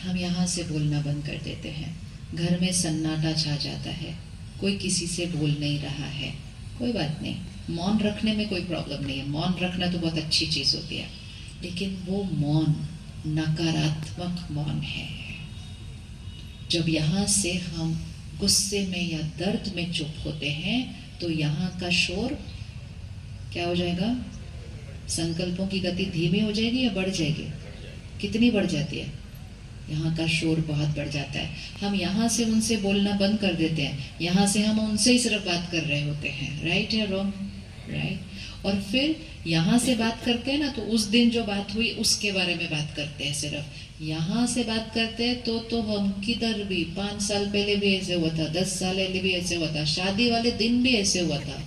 हम यहाँ से बोलना बंद कर देते हैं, घर में सन्नाटा छा जाता है, कोई किसी से बोल नहीं रहा है। कोई बात नहीं, मौन रखने में कोई प्रॉब्लम नहीं है, मौन रखना तो बहुत अच्छी चीज़ होती है, लेकिन वो मौन नकारात्मक मौन है। जब यहाँ से हम गुस्से में या दर्द में चुप होते हैं तो यहाँ का शोर क्या हो जाएगा? संकल्पों की गति धीमी हो जाएगी या बढ़ जाएगी? कितनी बढ़ जाती है? यहाँ का शोर बहुत बढ़ जाता है। हम यहाँ से उनसे बोलना बंद कर देते हैं, यहाँ से हम उनसे ही सिर्फ बात कर रहे होते हैं। राइट या रॉन्ग? राइट। और फिर यहाँ से बात करते हैं ना, तो उस दिन जो बात हुई उसके बारे में बात करते हैं। सिर्फ यहाँ से बात करते हैं तो हम किधर भी 5 साल पहले भी ऐसे हुआ था, 10 साल पहले भी ऐसे हुआ था, शादी वाले दिन भी ऐसे हुआ था,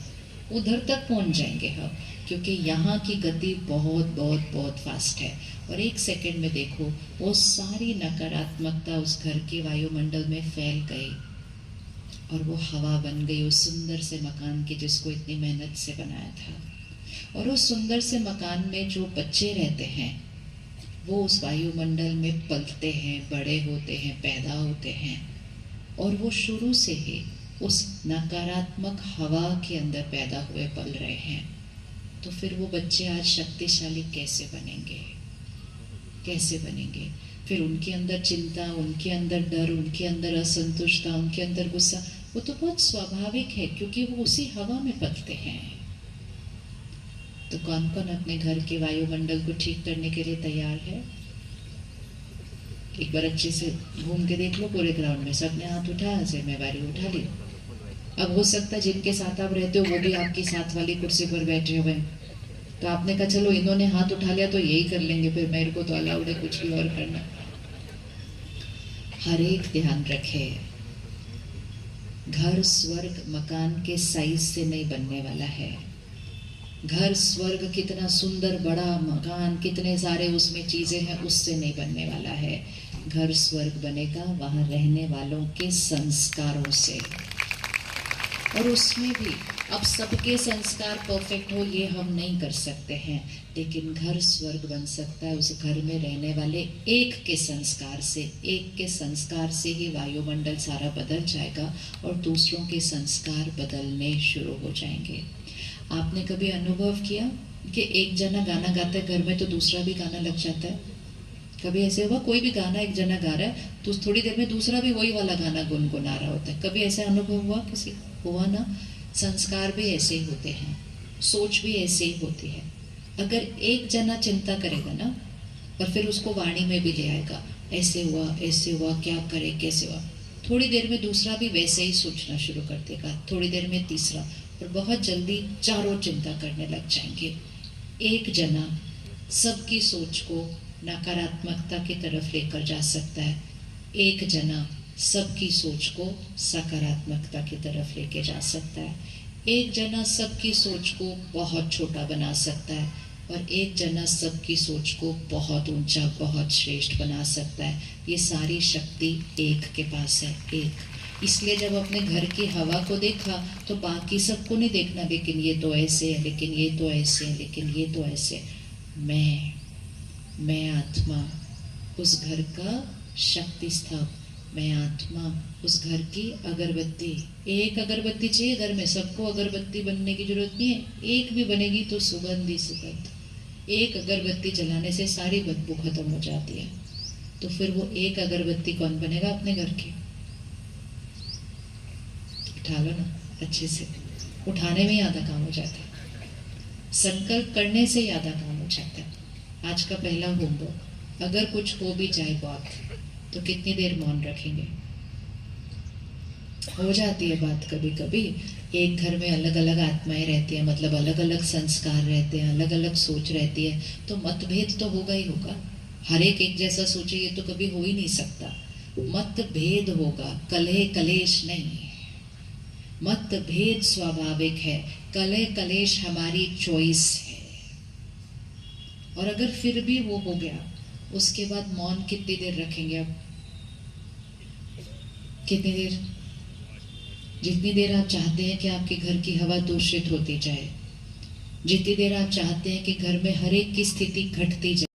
उधर तक पहुंच जाएंगे हम, क्योंकि यहाँ की गति बहुत बहुत बहुत फास्ट है। और 1 सेकंड में देखो, वो सारी नकारात्मकता उस घर के वायुमंडल में फैल गई और वो हवा बन गई उस सुंदर से मकान की जिसको इतनी मेहनत से बनाया था। और उस सुंदर से मकान में जो बच्चे रहते हैं वो उस वायुमंडल में पलते हैं, बड़े होते हैं, पैदा होते हैं, और वो शुरू से ही उस नकारात्मक हवा के अंदर पैदा हुए पल रहे हैं। तो फिर वो बच्चे आज शक्तिशाली कैसे बनेंगे? कैसे बनेंगे? फिर उनके अंदर चिंता, उनके अंदर डर, उनके अंदर असंतुष्टता, उनके अंदर गुस्सा, वो तो बहुत स्वाभाविक है क्योंकि वो उसी हवा में पलते हैं। तो कौन कौन अपने घर के वायुमंडल को ठीक करने के लिए तैयार है? एक बार अच्छे से घूम के देख लो पूरे ग्राउंड में, सबने हाथ उठाया, जिम्मेवारी उठा ली। अब हो सकता है जिनके साथ आप रहते हो वो भी आपकी साथ वाली कुर्सी पर बैठे हुए हैं, तो आपने कहा चलो इन्होंने हाथ उठा लिया तो यही कर लेंगे, फिर मेरे को तो अलाउड है कुछ भी और करना। हर एक ध्यान रखे, घर स्वर्ग मकान के साइज से नहीं बनने वाला है। घर स्वर्ग कितना सुंदर बड़ा मकान, कितने सारे उसमें चीजें हैं, उससे नहीं बनने वाला है। घर स्वर्ग बनेगा वहां रहने वालों के संस्कारों से। और उसमें भी अब सबके संस्कार परफेक्ट हो ये हम नहीं कर सकते हैं, लेकिन घर स्वर्ग बन सकता है उस घर में रहने वाले एक के संस्कार से। एक के संस्कार से ही वायुमंडल सारा बदल जाएगा और दूसरों के संस्कार बदलने शुरू हो जाएंगे। आपने कभी अनुभव किया कि एक जना गाना गाता है घर में तो दूसरा भी गाना लग जाता है? कभी ऐसे हुआ कोई भी गाना एक जना गा रहा है तो थोड़ी देर में दूसरा भी वही वाला गाना गुनगुना रहा होता है? कभी ऐसा अनुभव हुआ किसी? हुआ ना? संस्कार भी ऐसे ही होते हैं, सोच भी ऐसे ही होती है। अगर एक जना चिंता करेगा ना और फिर उसको वाणी में भी ले आएगा, ऐसे हुआ, क्या करे, कैसे हुआ, थोड़ी देर में दूसरा भी वैसे ही सोचना शुरू कर देगा, थोड़ी देर में तीसरा, और बहुत जल्दी चारों चिंता करने लग जाएंगे। एक जना सबकी सोच को नकारात्मकता की तरफ लेकर जा सकता है, एक जना सबकी सोच को सकारात्मकता की तरफ लेके जा सकता है। एक जना सबकी सोच को बहुत छोटा बना सकता है और एक जना सबकी सोच को बहुत ऊंचा, बहुत श्रेष्ठ बना सकता है। ये सारी शक्ति एक के पास है, एक। इसलिए जब अपने घर की हवा को देखा तो बाकी सबको नहीं देखना, लेकिन ये तो ऐसे है, लेकिन ये तो ऐसे है, लेकिन ये तो ऐसे। मैं आत्मा उस घर का शक्ति स्तंभ, मैं आत्मा उस घर की अगरबत्ती। एक अगरबत्ती चाहिए घर में, सबको अगरबत्ती बनने की जरूरत नहीं है, एक भी बनेगी तो सुगंध ही सुगंध। एक अगरबत्ती जलाने से सारी बदबू खत्म हो जाती है। तो फिर वो एक अगरबत्ती कौन बनेगा अपने घर की? उठा लो ना अच्छे से, उठाने में ही आधा काम हो जाता है, संकल्प करने से ही आधा काम हो जाता है। आज का पहला होमवर्क, अगर कुछ हो भी जाए बात तो कितनी देर मौन रखेंगे? हो जाती है बात कभी कभी, एक घर में अलग अलग आत्माएं रहती है, मतलब अलग अलग संस्कार रहते हैं, अलग अलग सोच रहती है, तो मतभेद तो होगा ही होगा। हर एक जैसा सोचे ये तो कभी हो ही नहीं सकता। मतभेद होगा, कलह कलेश नहीं। मतभेद स्वाभाविक है, कलह कलेश हमारी चॉइस है। और अगर फिर भी वो हो गया, उसके बाद मौन कितनी देर रखेंगे? अब कितनी देर? जितनी देर आप चाहते हैं कि आपके घर की हवा दूषित होती जाए, जितनी देर आप चाहते हैं कि घर में हर एक की स्थिति घटती जाए,